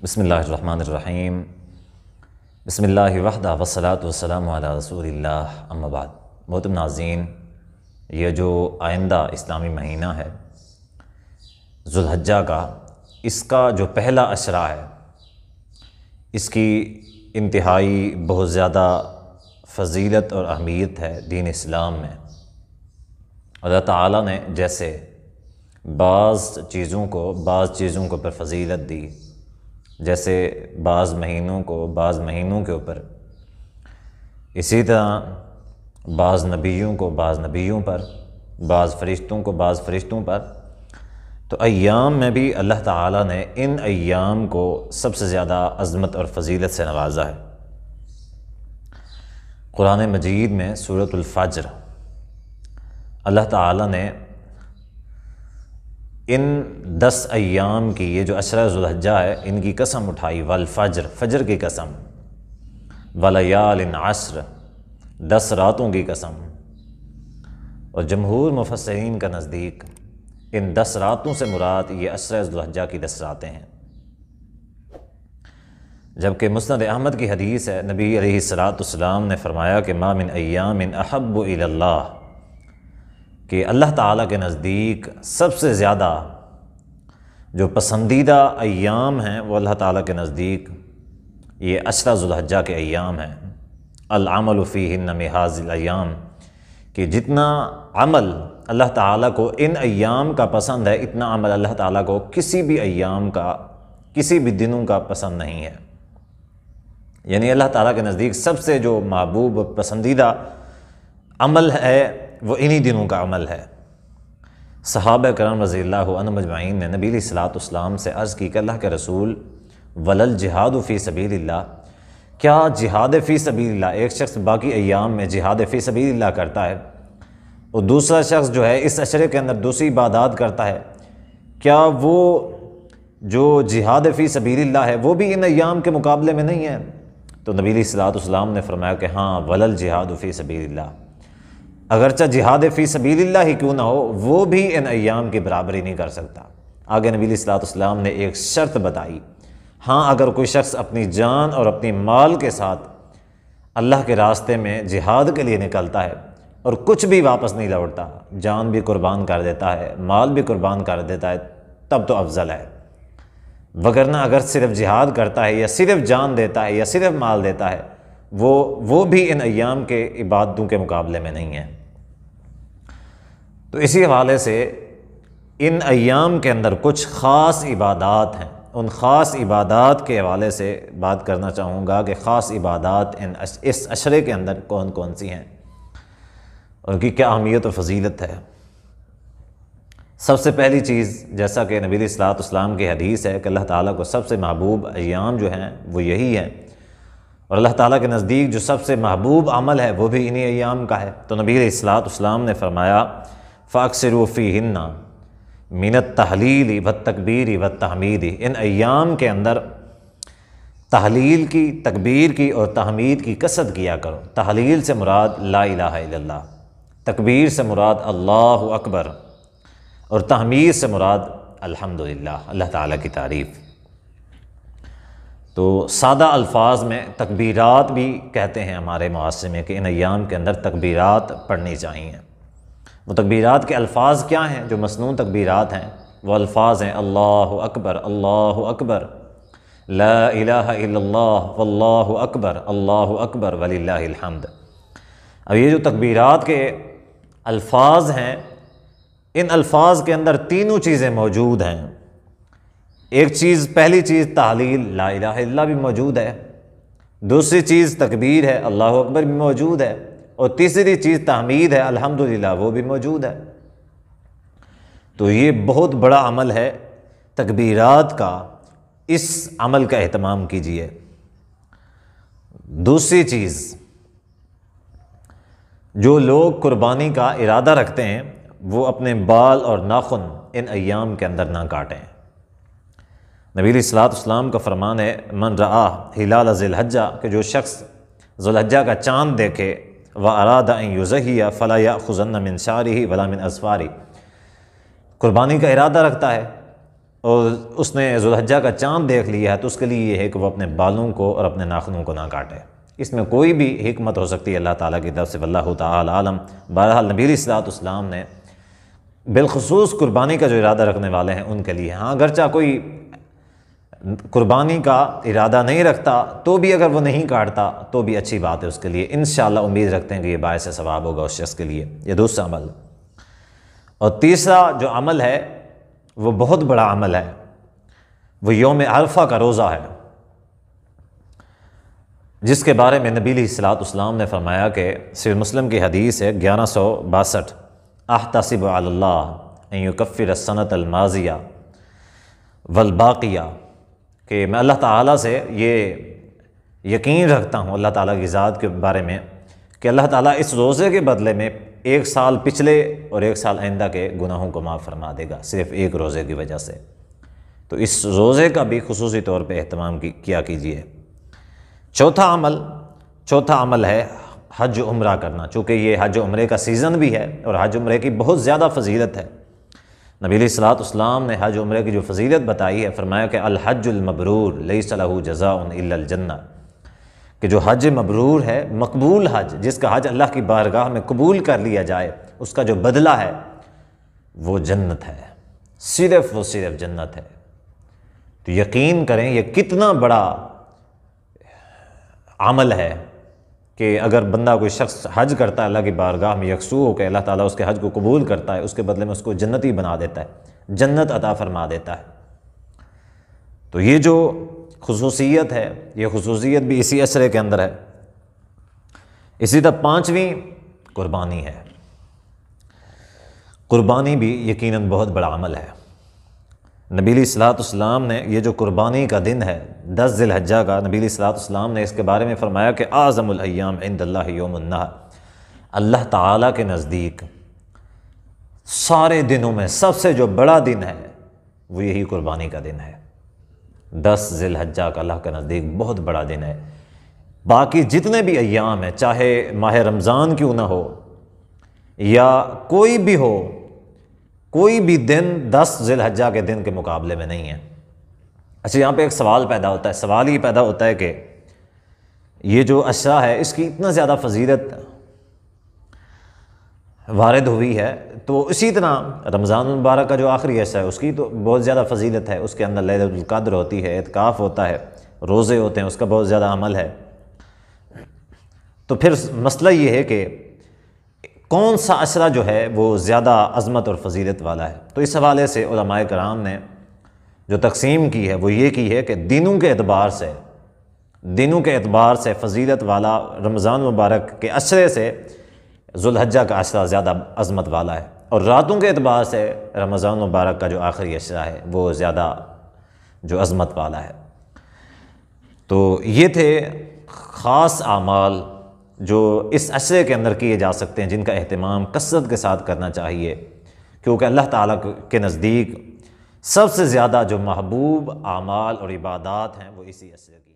بسم اللہ الرحمن الرحیم۔ بسم اللہ وحدہ والصلاۃ والسلام علی رسول اللہ، اما بعد۔ محترم ناظرین، یہ جو آئندہ اسلامی مہینہ ہے ذو الحجہ کا، اس کا جو پہلا عشرہ ہے، اس کی انتہائی بہت زیادہ فضیلت اور اہمیت ہے دین اسلام میں۔ اللہ تعالیٰ نے جیسے بعض چیزوں کو پر فضیلت دی، جیسے بعض مہینوں کے اوپر، اسی طرح بعض نبیوں کو بعض نبیوں پر، بعض فرشتوں کو بعض فرشتوں پر، تو ایام میں بھی اللہ تعالیٰ نے ان ایام کو سب سے زیادہ عظمت اور فضیلت سے نوازا ہے۔ قرآن مجید میں سورۃ الفجر اللہ تعالیٰ نے ان 10 ایام کی، یہ جو عشرہ ذو الحجہ ہے، ان کی قسم اٹھائی، والفجر، فجر کی قسم، ولیال عشر، 10 راتوں کی قسم۔ اور جمہور مفسرین کا نزدیک ان 10 راتوں سے مراد یہ عشرہ ذو الحجہ کی 10 راتیں ہیں، جبکہ مسند احمد کی حدیث ہے، نبی علیہ السلام نے فرمایا کہ ما من ایام احب الی اللہ، کہ اللہ تعالیٰ کے نزدیک سب سے زیادہ جو پسندیدہ ایام ہیں وہ اللہ تعالیٰ کے نزدیک یہ عشرہ ذو الحجہ کے ایام ہیں۔ العمل فیہن من ھذی الایام، کہ جتنا عمل اللہ تعالیٰ کو ان ایام کا پسند ہے، اتنا عمل اللہ تعالیٰ کو کسی بھی ایام کا، کسی بھی دنوں کا پسند نہیں ہے۔ یعنی اللہ تعالیٰ کے نزدیک سب سے جو محبوب پسندیدہ عمل ہے وہ انہی دنوں کا عمل ہے۔ صحابہ کرام رضی اللہ عنہم اجمعین نے نبی علیہ السلام سے عرض کی کہ اللہ کے رسول، ولل جہاد فی سبیل اللہ، کیا جہاد فی سبیل اللہ، ایک شخص باقی ایام میں جہاد فی سبیل اللہ کرتا ہے اور دوسرا شخص جو ہے اس عشرے کے اندر دوسری عبادات کرتا ہے، کیا وہ جو جہاد فی سبیل اللہ ہے وہ بھی ان ایام کے مقابلے میں نہیں ہے؟ تو نبی علیہ السلام نے فرمایا کہ ہاں، ولل جہاد فی سبیل اللہ، اگرچہ جہاد فی سبیل اللہ ہی کیوں نہ ہو، وہ بھی ان ایام کی برابری نہیں کر سکتا۔ آگے نبی علیہ السلام نے ایک شرط بتائی، ہاں اگر کوئی شخص اپنی جان اور اپنی مال کے ساتھ اللہ کے راستے میں جہاد کے لیے نکلتا ہے اور کچھ بھی واپس نہیں لوٹتا، جان بھی قربان کر دیتا ہے، مال بھی قربان کر دیتا ہے، تب تو افضل ہے، وگرنہ اگر صرف جہاد کرتا ہے یا صرف جان دیتا ہے یا صرف مال دیتا ہے، وہ بھی ان ایام کے عبادتوں کے مقابلے میں نہیں ہے۔ تو اسی حوالے سے ان ایام کے اندر کچھ خاص عبادات ہیں، ان خاص عبادات کے حوالے سے بات کرنا چاہوں گا کہ خاص عبادات اس عشرے کے اندر کون کون سی ہیں، ان کی کیا اہمیت و فضیلت ہے۔ سب سے پہلی چیز، جیسا کہ نبی علیہ السلام کی حدیث ہے کہ اللہ تعالیٰ کو سب سے محبوب ایام جو ہیں وہ یہی ہیں، اور اللہ تعالیٰ کے نزدیک جو سب سے محبوب عمل ہے وہ بھی انہی ایام کا ہے۔ تو نبی علیہ السلام نے فرمایا فَأَكْثِرُوا فِيهِنَّ مِنَ التَّحْلِيلِ وَالتَّكْبِيرِ وَالتَّحْمِيدِ، ان ایام کے اندر تحلیل کی، تکبیر کی اور تحمید کی کثرت کیا کرو۔ تحلیل سے مراد لا الہ الا اللہ، تکبیر سے مراد اللہ اکبر، اور تحمید سے مراد الحمدللہ، اللہ تعالیٰ کی تعریف۔ تو سادہ الفاظ میں تکبیرات بھی کہتے ہیں ہمارے معاشرے میں کہ ان ایام کے اندر تکبیرات پڑھنی چاہیے۔ وہ تکبیرات کے الفاظ کیا ہیں؟ جو مسنون تکبیرات ہیں وہ الفاظ ہیں اللہ اکبر، لا الہ الا اللہ، واللہ اکبر وللہ الحمد۔ اب یہ جو تکبیرات کے الفاظ ہیں، ان الفاظ کے اندر تینوں چیزیں موجود ہیں۔ ایک چیز، پہلی چیز تحلیل لا الہ الا اللہ بھی موجود ہے، دوسری چیز تکبیر ہے اللہ اکبر بھی موجود ہے، اور تیسری چیز تحمید ہے الحمدللہ، وہ بھی موجود ہے۔ تو یہ بہت بڑا عمل ہے تکبیرات کا، اس عمل کا اہتمام کیجیے۔ دوسری چیز، جو لوگ قربانی کا ارادہ رکھتے ہیں وہ اپنے بال اور ناخن ان ایام کے اندر نہ کاٹیں۔ نبی علیہ السلام کا فرمان ہے من رآ ہلال ذی الحجہ، کہ جو شخص ذو الحجہ کا چاند دیکھے وَأَرَادَ أَن يُزَهِّيَ فَلَا يَأْخُذَنَّ مِن شَعْرِهِ وَلَا مِنْ أَظْفَارِهِ، قربانی کا ارادہ رکھتا ہے اور اس نے ذوالحجہ کا چاند دیکھ لیا ہے تو اس کے لیے یہ ہے کہ وہ اپنے بالوں کو اور اپنے ناخنوں کو نہ کاٹے۔ اس میں کوئی بھی حکمت ہو سکتی ہے اللہ تعالیٰ کی طرف سے، واللہ تعالی عالم۔ بہرحال نبی علیہ الصلوۃ والسلام نے بالخصوص قربانی کا جو ارادہ رکھنے والے ہیں ان کے لیے، ہاں اگرچہ کوئی قربانی کا ارادہ نہیں رکھتا تو بھی اگر وہ نہیں کاٹتا تو بھی اچھی بات ہے اس کے لیے، انشاءاللہ امید رکھتے ہیں کہ یہ باعث ثواب ہوگا اس شخص کے لیے۔ یہ دوسرا عمل۔ اور تیسرا جو عمل ہے وہ بہت بڑا عمل ہے، وہ یوم عرفہ کا روزہ ہے، جس کے بارے میں نبی علیہ الصلوۃ والسلام نے فرمایا کہ صحیح مسلم کی حدیث ہے 1162، احتسب علی اللہ ان یکفر السنۃ الماضیہ والباقیہ، کہ میں اللہ تعالیٰ سے یہ یقین رکھتا ہوں اللہ تعالیٰ کی ذات کے بارے میں کہ اللہ تعالیٰ اس روزے کے بدلے میں 1 سال پچھلے اور 1 سال آئندہ کے گناہوں کو معاف فرما دے گا، صرف ایک روزے کی وجہ سے۔ تو اس روزے کا بھی خصوصی طور پہ اہتمام کیا کیجیے۔ چوتھا عمل ہے حج و عمرہ کرنا، چونکہ یہ حج و عمرے کا سیزن بھی ہے اور حج عمرے کی بہت زیادہ فضیلت ہے۔ نبی علیہ الصلوۃ والسلام نے حج عمرے کی جو فضیلت بتائی ہے، فرمایا کہ الحج المبرور لیس لہ جزاء الا الجنہ، کہ جو حج مبرور ہے، مقبول حج، جس کا حج اللہ کی بارگاہ میں قبول کر لیا جائے، اس کا جو بدلہ ہے وہ جنت ہے، صرف وہ صرف جنت ہے۔ تو یقین کریں یہ کتنا بڑا عمل ہے کہ اگر بندہ کوئی شخص حج کرتا ہے اللہ کی بارگاہ میں یکسو ہو کے، اللہ تعالیٰ اس کے حج کو قبول کرتا ہے، اس کے بدلے میں اس کو جنتی بنا دیتا ہے، جنت عطا فرما دیتا ہے۔ تو یہ جو خصوصیت ہے، یہ خصوصیت بھی اسی عشرے کے اندر ہے۔ اسی طرح 5ویں قربانی ہے۔ قربانی بھی یقیناً بہت بڑا عمل ہے۔ نبی علیہ الصلوۃ والسلام نے یہ جو قربانی کا دن ہے 10 ذی الحجہ کا، نبی علیہ الصلوۃ والسلام نے اس کے بارے میں فرمایا کہ اعظم الایام عند اللہ یوم النحر، اللہ تعالیٰ کے نزدیک سارے دنوں میں سب سے جو بڑا دن ہے وہ یہی قربانی کا دن ہے۔ 10 ذی الحجہ کا اللہ کے نزدیک بہت بڑا دن ہے۔ باقی جتنے بھی ایام ہیں، چاہے ماہ رمضان کیوں نہ ہو یا کوئی بھی ہو، کوئی بھی دن 10 ذی الحجہ کے دن کے مقابلے میں نہیں ہے۔ اچھا، یہاں پہ ایک سوال پیدا ہوتا ہے، سوال یہ پیدا ہوتا ہے کہ یہ جو عشرہ ہے اس کی اتنا زیادہ فضیلت وارد ہوئی ہے، تو اسی طرح رمضان المبارک کا جو آخری عشرہ ہے اس کی تو بہت زیادہ فضیلت ہے، اس کے اندر لیلۃ القدر ہوتی ہے، اعتکاف ہوتا ہے، روزے ہوتے ہیں، اس کا بہت زیادہ عمل ہے۔ تو پھر مسئلہ یہ ہے کہ کون سا عشرہ جو ہے وہ زیادہ عظمت اور فضیلت والا ہے؟ تو اس حوالے سے علماء کرام نے جو تقسیم کی ہے وہ یہ کی ہے کہ دنوں کے اعتبار سے فضیلت والا رمضان مبارک کے عشرے سے ذوالحجہ کا عشرہ زیادہ عظمت والا ہے، اور راتوں کے اعتبار سے رمضان مبارک کا جو آخری عشرہ ہے وہ زیادہ جو عظمت والا ہے۔ تو یہ تھے خاص اعمال جو اس عشرے کے اندر کیے جا سکتے ہیں، جن کا اہتمام کثرت کے ساتھ کرنا چاہیے، کیونکہ اللہ تعالیٰ کے نزدیک سب سے زیادہ جو محبوب اعمال اور عبادات ہیں وہ اسی عشرے کی